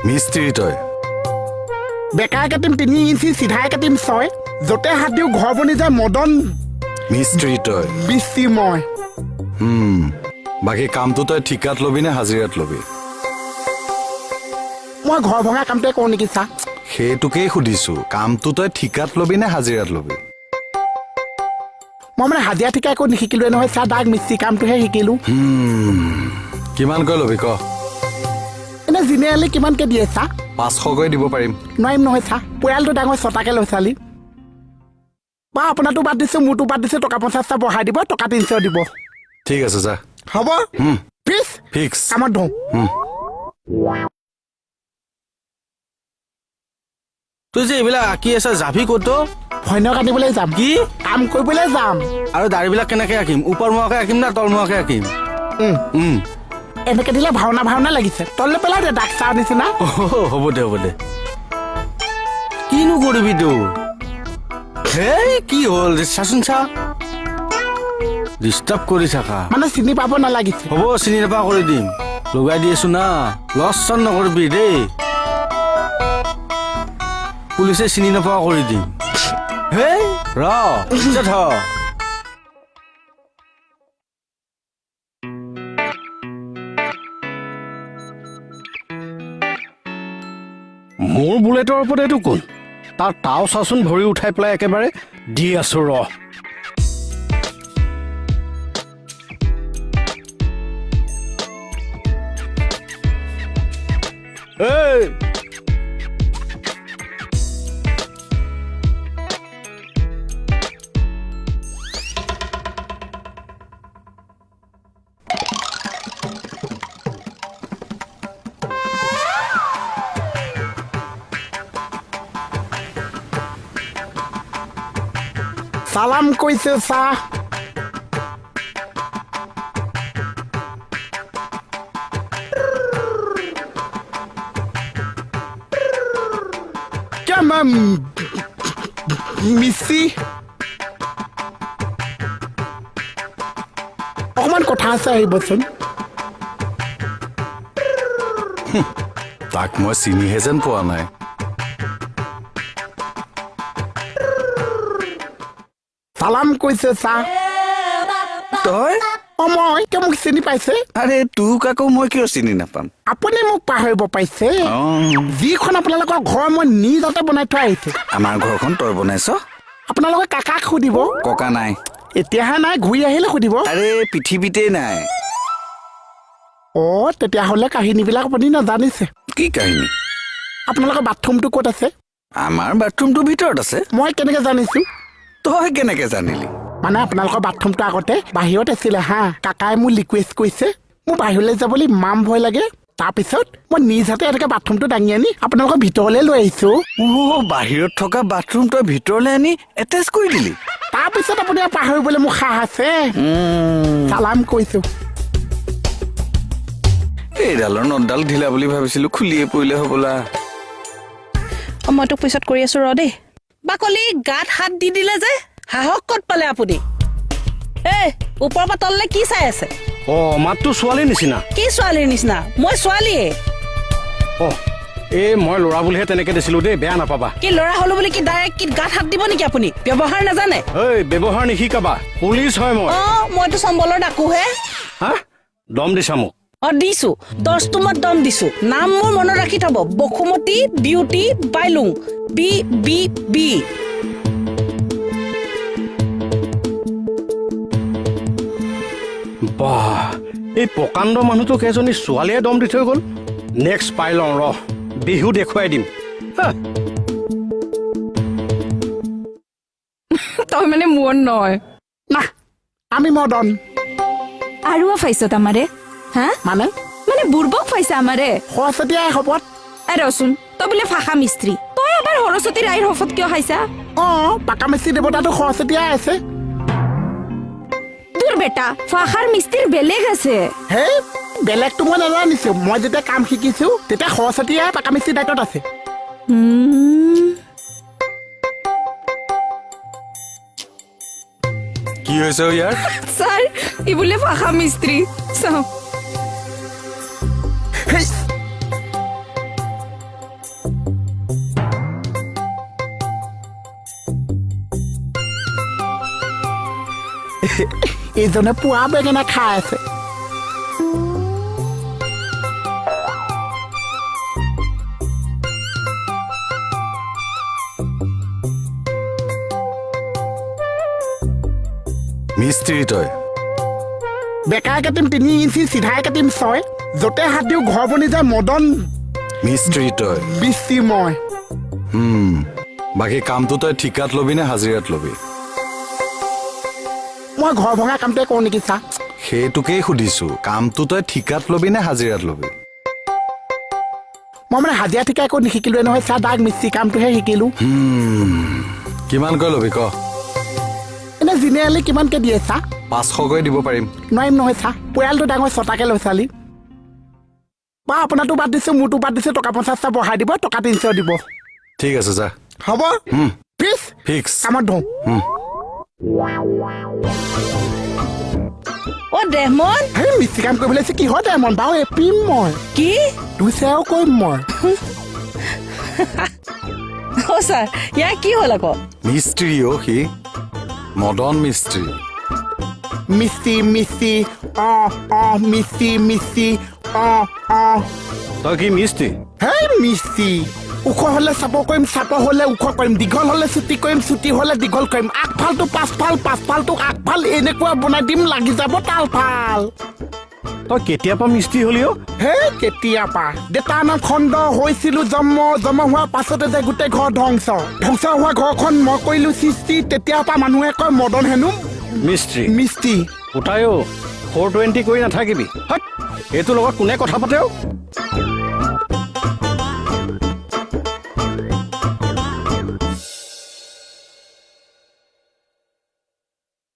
মিস্ত্ৰী তই বেকাই কাটিম 3 ইঞ্চি চিধাই কাটিম 6 যতে হাত দিও ঘৰ বনি যায় মদন মিস্ত্ৰী তই বিচি মই বাকী কামটো তই ঠিকাত লবি নে হাজিৰাত লবি মই ঘৰ ভঙা কামটোৱে কৰো নেকি চা সেইটোকেই সুধিছো কামটো তই ঠিকাত লবি নে হাজিৰাত লবি মই মানে হাজিৰা ঠিকা একো নিশিকিলোৱে নহয় চা ডাক মিস্ত্ৰী কামটোহে শিকিলো কিমানকৈ লবি ক এনে জেনেৰেলি কিমানকে দিয়ে চা 500কৈ দিব পাৰিম নোৱাৰিম নহয় চা পৰিয়ালটো ডাঙৰ 6টাকে লৈ চালি বা আপোনাৰটো বাদ দিছো মোৰটো বাদ দিছো টকা 50টা বঢ়াই দিব টকা 300 দিব ঠিক আছে যা হ'ব ফিক্স কামত ধওঁ তুই যে এইবিলাক আঁকি আছা যাবি ক'তো ভৈনক আনিবলৈ যাম কি কাম কৰিবলৈ যাম আৰু দাড়িবিলাক কেনেকে আঁকিম ওপৰমুৱাকে আঁকিম না তলমুৱাকে আঁকিম এনেকে দিলে ভাওনা লাগিছে তললৈ পেলাই দে ডাক চাৰ নিচিনা হ'ব দে কিনো কৰিবি তো হেই কি হ'ল চাচোন চা ডিষ্টাৰ্ব কৰি থাকা মানে চিনি পাব নালাগিছে হ'ব চিনি নাপা কৰি দিম লগাই দি আছো না লচন নকৰিবি দেই পুলিচে চিনি নাপা কৰি দিম হেই ৰ মোৰ বুলেটৰ ওপৰত এইটো কোন তাৰ তাও চাচোন ভৰি উঠাই পেলাই একেবাৰে দি আছো ৰ এই সালাম কৈছে চা কেমন মিছি অকমান কথা আছে আহিবচোন তাক মই চিনিহে যেন পোৱা নাই সালাম কৈছে চা তই মই কিয় মোক চিনি পাইছে আৰে তোক আকৌ মই কিয় চিনি নাপাম আপুনি মোক পাহৰিব পাইছে যিখন আপোনালোকৰ ঘৰ মই নিজতে বনাই থৈ আহিছো আমাৰ ঘৰখন তই বনাইছ আপোনালোকে কাকাক সুধিব ককা নাই এতিয়াহে নাই ঘূৰি আহিলে সুধিব আৰে পৃথিৱীতে নাই তেতিয়াহ'লে কাহিনীবিলাক আপুনি নাজানিছে কি কাহিনী আপোনালোকৰ বাথৰুমটো ক'ত আছে আমাৰ বাথৰুমটো ভিতৰত আছে মই কেনেকে জানিছো তই কেনেকে জানিলি মানে আপোনালোকৰ বাথৰুমটো আগতে বাহিৰত আছিলে হা কাকাই মোক ৰিকুৱেষ্ট কৰিছে মোৰ বাহিৰলৈ যাবলৈ ইমান ভয় লাগে তাৰপিছত মই নিজ হাতে এনেকে বাথৰুমটো দাঙি আনি আপোনালোকৰ ভিতৰলৈ লৈ আহিছো বাহিৰত থকা বাথৰুম তই ভিতৰলৈ আনি এটেচ কৰি দিলি তাৰপিছত আপুনি পাহৰিবলৈ মোক সাহ আছে চালাম কৈছো এইডালৰ নটডাল ঢিলা বুলি ভাবিছিলো খুলিয়ে পৰিলে হ'বলা মই তোক পিছত কৰি আছো ৰ দেই বাকলি গাত হাত দি দিলে যে হাহক ক'ত পালে আপুনি ওপৰৰ পৰা তললে কি চাই আছে মাতটো ছোৱালীৰ নিচিনা কি ছোৱালীৰ নিচিনা মই ছোৱালীয়ে এই মই ল'ৰা বুলিহে তেনেকে দিছিলো দেই বেয়া নাপাবা কি ল'ৰা হলো বুলি কি ডাইৰেক্ট কি গাত হাত দিব নেকি আপুনি ব্যৱহাৰ নাজানে ব্যৱহাৰ নিশিকাবা পুলিচ হয় মই মইতো চম্বলৰ ডাকুহে হা দম দিছা মোক দিছো 10 তুমত দম দিছো নাম মোৰ মনত ৰাখি থব বসুমতী বিউটি বাইলুং বি বি বি বাহ এই প্ৰকাণ্ড মানুহটোক এজনী ছোৱালীয়ে দম দি থৈ গ'ল নেক্সট পাই লওঁ ৰ বিহু দেখুৱাই দিম তই মানে মোৰ নহয় না আমি মদন আৰু ফাইছ আমাৰে হা মানে মানে বুৰ্বক ফাইছা আমাৰে সৰস্বতী আই শপত ৰচোন তই বোলে ভাষা মিস্ত্ৰী তই এবাৰ সৰস্বতী ৰাইৰ শপত কিয় খাইছা পাকা মিস্ত্ৰী দেৱতাটো সৰস্বতী আই আছে তোৰ বেটা ভাষাৰ মিস্ত্ৰীৰ বেলেগ আছে হেই বেলেগটো মই নাজানিছো মই যেতিয়া কাম শিকিছো তেতিয়া সৰস্বতী আই পাকা মিস্ত্ৰী দায়িত্বত আছে কি হৈছে ইয়াৰ ছাৰ ই বোলে ভাষা মিস্ত্ৰী চাওক এইজনে পুৱা বেঙেনা খাই আছে মিস্ত্ৰী তই বেকাই কাটিম 3 ইঞ্চি চিধাই কাটিম 6 য'তে হাত দিও ঘৰ বনি যায় মদন মিস্ত্ৰী তই বেছি মই বাকী কামটো তই ঠিকাত ল'বি নে হাজিৰাত ল'বি মই ঘৰ ভঙা কামটোৱে কৰোঁ নেকি চা সেইটোকেই সুধিছো কামটো তই ঠিকাত ল'বি নে হাজিৰাত ল'বি মই মানে হাজিৰা ঠিকা একো নিশিকিলোৱে নহয় চা দাগ মিস্ত্ৰী কামটোহে শিকিলো কিমানকৈ ল'বি ক এনে জেনেৰেলি কিমানকে দিয়ে চা 500কৈ দিব পাৰিম নোৱাৰিম নহয় চা পৰিয়ালটো ডাঙৰ 6টাকে লৈ চালি বা আপোনাৰটো বাদ দিছোঁ মোৰটো বাদ দিছোঁ টকা 50টা বঢ়াই দিব টকা 300 দিব ঠিক আছে যা হ'ব ফিক্স ফিক্স কামত ধোঁ অ দেহমন হেই মিস্ত্ৰী কাম কৰিবলৈ আছে কিহৰ টাইমত বাৰু এপিম মই কি দুইচাও কৰিম মই অ ছাৰ ইয়াৰ কি হ'ল আকৌ মিস্ত্ৰী সি মদন মিস্ত্ৰী মিস্ত্ৰী মিস্ত্ৰী মিস্ত্ৰী তই কি মিস্ত্ৰী হেই মিস্ত্ৰী ওখ হলে চাপৰ কৰিম চাপৰ হলে ওখ কৰিম দীঘল হলে চুটি কৰিম চুটি হলে দীঘল কৰিম আগফালটো পাছফাল পাছফালটো আগফাল এনেকুৱা বনাই দিম লাগি যাব তালফাল তই কেতিয়াৰ পৰা মিস্ত্ৰী হলি অ' হেই কেতিয়াপা দেউতাৰ নাম খণ্ড হৈছিলো জন্ম হোৱাৰ পাছতে যে গোটেই ঘৰ ধ্বংস হোৱা ঘৰখন মই কৰিলো সৃষ্টি তেতিয়াৰ পৰা মানুহে কয় মদন হেনো মিস্ত্ৰী মিস্ত্ৰী উঠায়ো 420 কৰি নাথাকিবি হত এইটোৰ লগত কোনে কথা পাতে অ'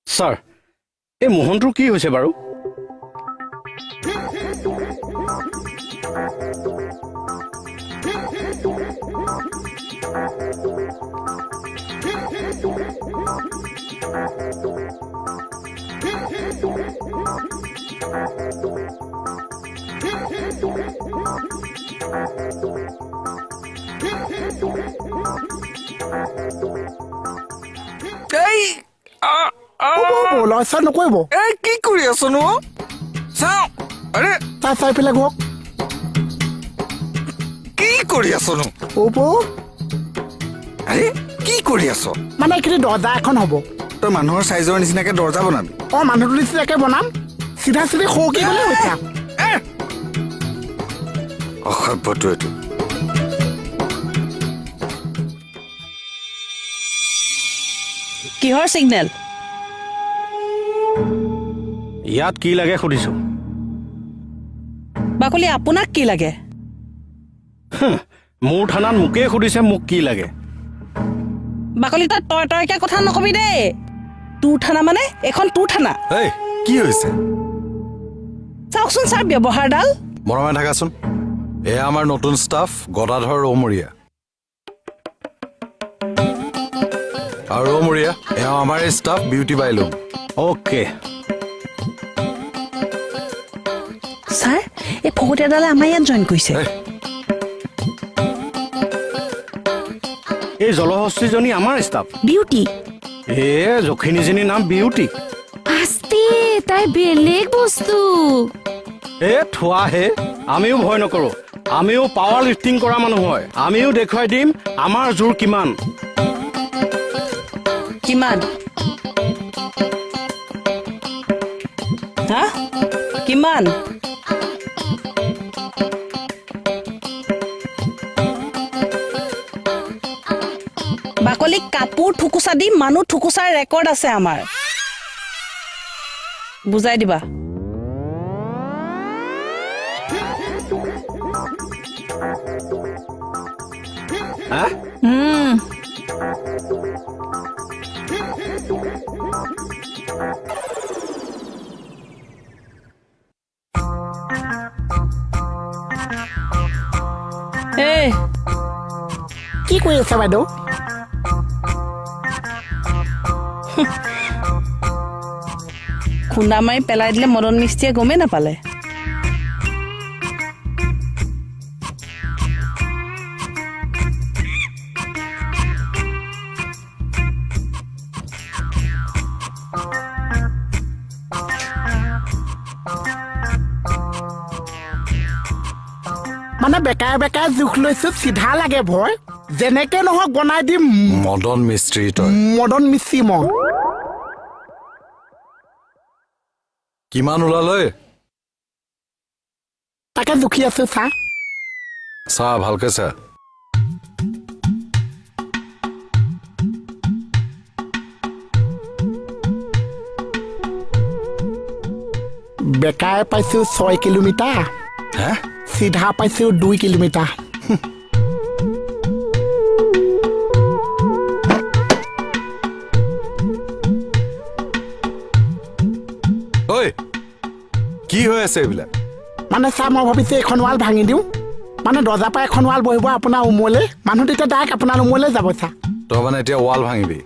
ছাৰ এই মোহনটোৰ কি হৈছে বাৰু লয়চা নকৰিব কি কৰি আছ নো চাওঁ আৰে তাই চাই পেলাই ঘৰক কি কৰি আছ নো হ'ব আৰে কি কৰি আছ মানে এইখিনি দৰ্জা এখন হ'ব তই মানুহৰ চাইজৰ নিচিনাকে দৰ্জা বনাবি মানুহটো নিচিনাকে বনাম চিধা চিধি সৰুকি গ'লে হৈছে অসভ্যটো এইটো কিহৰ চিগনেল ইয়াত কি লাগে সুধিছো বাকলি আপোনাক কি লাগে মোৰ থানাত মোকেই সুধিছে মোক কি লাগে বাকলি তই তৰকে কথা নকবি দেই তোৰ থানা মানে এখন তোৰ থানা এই কি হৈছে চাওকচোন ছাৰ ব্যৱহাৰডাল মৰমে থাকাচোন এয়া আমাৰ নতুন ষ্টাফ গদাধৰ ৰৌমৰীয়া আৰু ৰৌমৰীয়া এয়া আমাৰ এই ষ্টাফ বিউটি বাইলুম অ'কে ছাৰ এই ফকতীয়াডালে আমাৰ ইয়াত জইন কৰিছে এই জলহস্তীজনী আমাৰ ষ্টাফ বিউটি যখিনীজনীৰ নাম বিউটি আস্তে তাই বেলেগ বস্তু থোৱাহে আমিও ভয় নকৰো আমিও পাৱাৰ লিফটিং কৰা মানুহ হয় আমিও দেখুৱাই দিম আমাৰ জোৰ কিমান কিমান হা কিমান বাকলিক কাপোৰ থুকুচা দি মানুহ থুকুচাৰ ৰেকৰ্ড আছে আমাৰ বুজাই দিবা কি কৰি আছে বাইদেউ খুন্দা মাৰি পেলাই দিলে মদন মিস্ত্ৰীয়ে গমেই নাপালে মানে বেকাৰে বেকাৰে জোখ লৈছো চিধা লাগে ভয় যেনেকে নহওক বনাই দিম মদন মিস্ত্ৰী তই মদন মিস্ত্ৰী মই কিমান ওলালৈ তাকে জুখি আছো চা চাহ ভালকে চা বেকাৰে পাইছো 6 কিলোমিটাৰ হে চিধা পাইছো 2 কিলোমিটাৰ ঐ কি হৈ আছে এইবিলাক মানে চা মই ভাবিছো এখন ৱাল ভাঙি দিওঁ মানে দৰ্জাৰ পৰা এখন ৱাল বহিব আপোনাৰ উমলে মানুহ তেতিয়া ডাইৰেক্ট আপোনাৰ উমলে যাব চা তই মানে এতিয়া ৱাল ভাঙিবি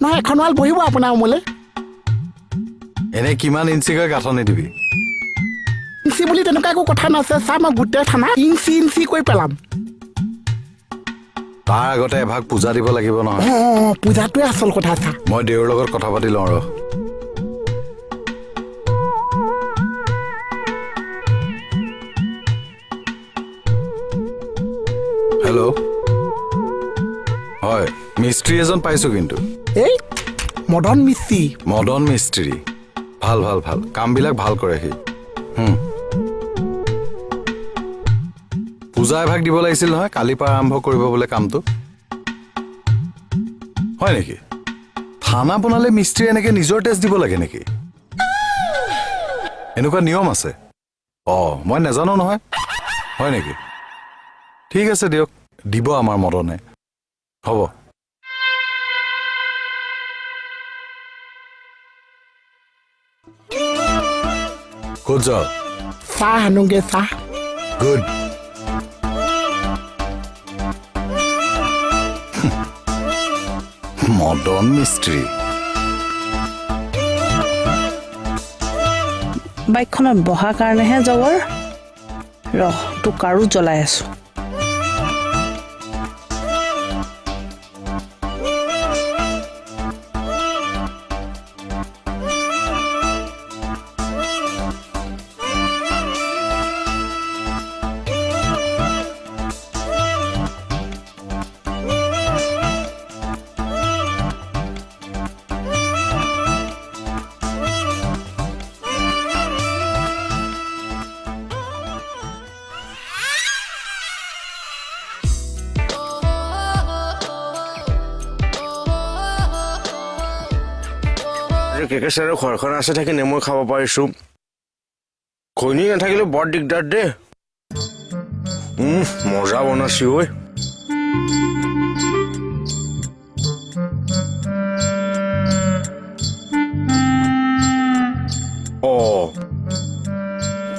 নহয় এখন ৱাল বহিব আপোনাৰ উমলে এনে কিমান ইঞ্চিকৈ গাঁথনি দিবি ইঞ্চি বুলি তেনেকুৱা একো কথা নাছে চা মই গোটেই থানা ইঞ্চি কৰি পেলাম তাৰ আগতে এভাগ পূজা দিব লাগিব নহয় পূজাটোৱে আচল কথা চা মই দেউৰ লগত কথা পাতি লওঁ ৰ হেল্ল' হয় মিস্ত্ৰী এজন পাইছো কিন্তু এই মদন মিস্ত্ৰী মদন মিস্ত্ৰী ভাল ভাল ভাল কামবিলাক ভাল কৰে সি পূজা এভাগ দিব লাগিছিল নহয় কালিৰ পৰা আৰম্ভ কৰিব বোলে কামটো হয় নেকি থানা বনালে মিস্ত্ৰী এনেকে নিজৰ টেষ্ট দিব লাগে নেকি এনেকুৱা নিয়ম আছে মই নাজানো নহয় হয় নেকি ঠিক আছে দিয়ক দিব আমাৰ মদনে হ'ব ক'ত যাওঁ চাহ আনোগে চাহ গুড মদন মিস্ত্ৰী বাইকখনত বহাৰ কাৰণেহে জগৰ ৰহ তোক আৰু জ্বলাই আছো কেকেচাৰৰ ঘৰখন আছে থাকি নেমু খাব পাৰিছো খৈনি নাথাকিলে বৰ দিগদাৰ দে মজা বনাইছি ঐ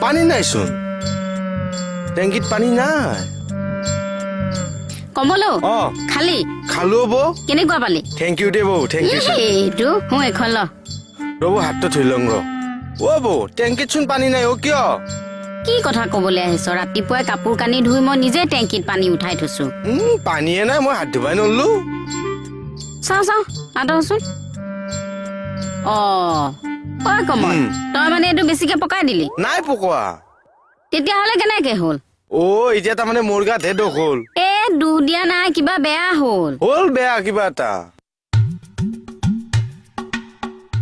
পানী নাইচোন টেংকিত পানী নাই কমলো খালি খালো বৌ কেনেকুৱা পালি থেংক ইউ দে বৌ থেংক ইউ এইটো মই এখন ল ৰ'ব হাতটো থৈ লওঁ বৌ টেংকিত চোন পানী নাই কিয় কি কথা কবলৈ আহিছ ৰাতিপুৱাই কাপোৰ কানি ধুই মই নিজে টেংকিত পানী উঠাই থৈছো পানীয়ে নাই মই হাত ধুবাই নললো চাওঁ আদচোন কমল তই মানে এইটো বেছিকে পকাই দিলি নাই পকোৱা তেতিয়াহ'লে কেনেকে হ'ল এতিয়া তাৰমানে মোৰ গাতহে দোষ হ'ল দুখ দিয়া নাই কিবা বেয়া হ'ল বেয়া কিবা এটা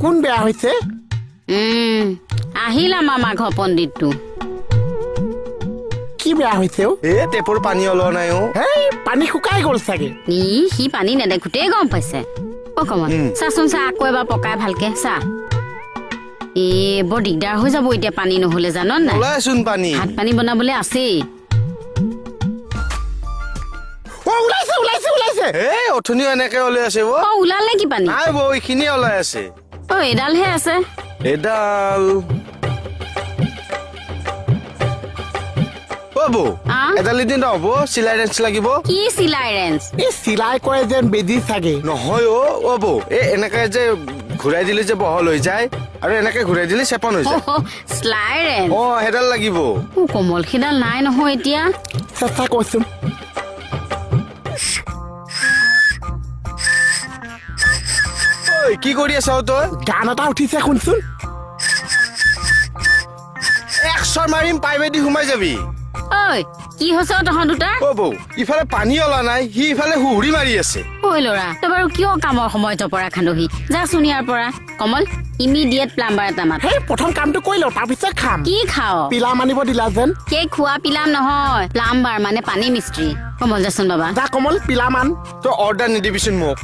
কোন বেয়া হৈছে আহিলা মামা ঘৰ পণ্ডিতটো কি বেয়া হৈছে টেপৰ পানী ওলোৱা নাই পানী শুকাই গ'ল চাগে সি পানী নেদেখোতেই গম পাইছে কমল চাচোন চা আকৌ এবাৰ পকাই ভালকে চা বৰ দিগদাৰ হৈ যাব এতিয়া পানী নহলে জান নাই ওলাইচোন পানী ভাত পানী বনাবলৈ আছেই ওলাইছে অথনিও এনেকে ওলাই আছে ওলালে কি পানী নাই বৌ এইখিনিয়ে ওলাই আছে এডালহে আছে এডাল বৌ এডাল এদিন নহব চিলাই ৰেঞ্চ লাগিব কি চিলাই ৰেঞ্চ চিলাই কৰে যেন বেজি চাগে নহয় বৌ এনেকে যে ঘূৰাই দিলে যে বহল হৈ যায় আৰু এনেকে ঘূৰাই দিলে চেপন হৈ যায় চিলাই ৰেঞ্চ সেইডাল লাগিব কমল সেইডাল নাই নহয় এতিয়া চেষ্টা কৰচোন কি কৰি আছ তই গান এটা উঠিছে শুনচোন একশৰ মাৰিম পাইপেদি সোমাই যাবি কি হৈছে তহঁত দুটাৰ অ বৌ ইফালে পানী ওলা নাই সি ইফালে হুহুৰি মাৰি আছে ঐ ল'ৰা তই বাৰু কিয় কামৰ সময়ত পৰা খান্দহি যা চোন ইয়াৰ পৰা কমল ইমিডিয়েট প্লাম্বাৰ এটা মাত সেই প্ৰথম কামটো কৰি লওঁ তাৰপিছত খাম কি খাৱ পিলাম আনিব দিলা যেন সেই খোৱা পিলাম নহয় প্লাম্বাৰ মানে পানী মিস্ত্ৰী কমল যাচোন বাবা যা কমল পিলাম আন তই অৰ্ডাৰ নিদিবিচোন মোক